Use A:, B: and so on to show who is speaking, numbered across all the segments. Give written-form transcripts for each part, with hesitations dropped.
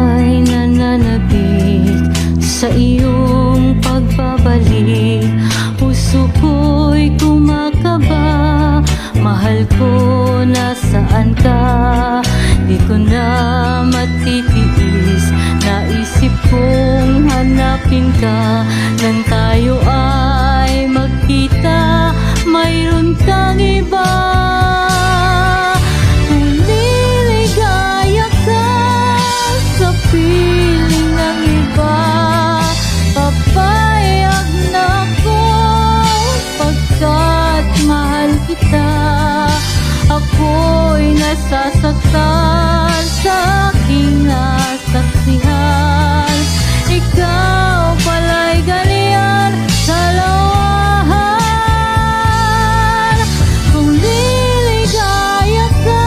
A: ay nananabik sa iyong pagbabalik. Puso ko'y kumakaba, mahal ko, nasaan ka? Di ko na matitiis, naisip kong hanapin ka. Nang tayo ay magkita, mayroon kang iba. Kung niligaya ka sa piling ng iba, papayag na ako pagkat mahal kita. Ako'y nasasaktan sa aking nasaksihan. Ikaw pala'y ganyan sa lawahan. Kung niligaya ka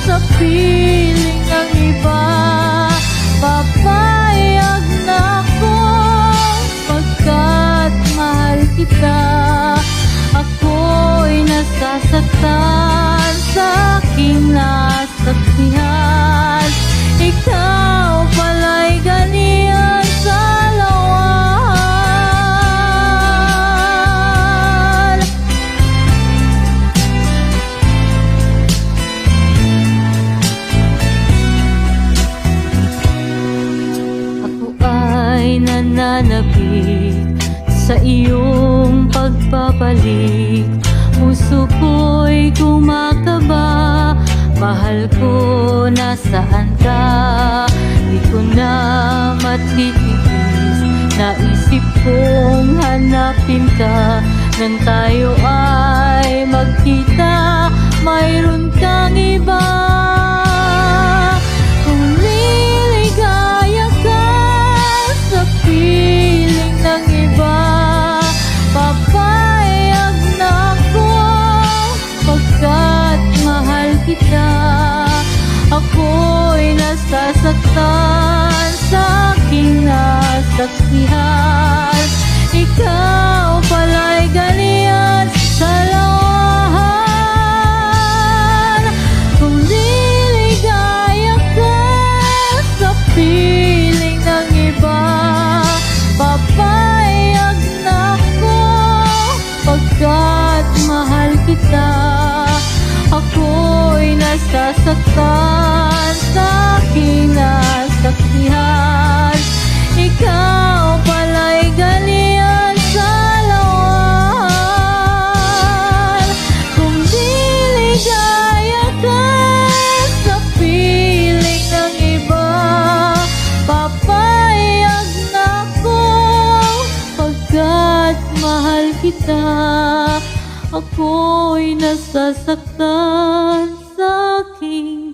A: sa piling ng iba, papayag na ako pagkat mahal kita. Ako'y nasasaktan sa aking nasaksihan. Ikaw pala'y ganyan sa lawahan. Ako ay nananabik sa iyong pagbabalik. Puso ko'y kumakaba, mahal ko, nasaan ka? Di ko na matitiis, naisip kong hanapin ka. Nang tayo ay magkita, mayroon kang iba. Kung niligaya ka sa piling ng iba, papayag na ako pagkat mahal kita. Ako'y nasasaktan sa aking nasaksihan. Ikaw pala'y ganyan sa lawahan. Kung niligaya ka sa piling ng iba, papayag na ako pagkat mahal kita. Ako'y nasasaktan sa aking nasaksihan. Ikaw pala'y ganyan sa lawahan. Kung niligaya ka sa piling ng iba, papayag na ako pagkat mahal kita. Ako'y nasasaktan sa aking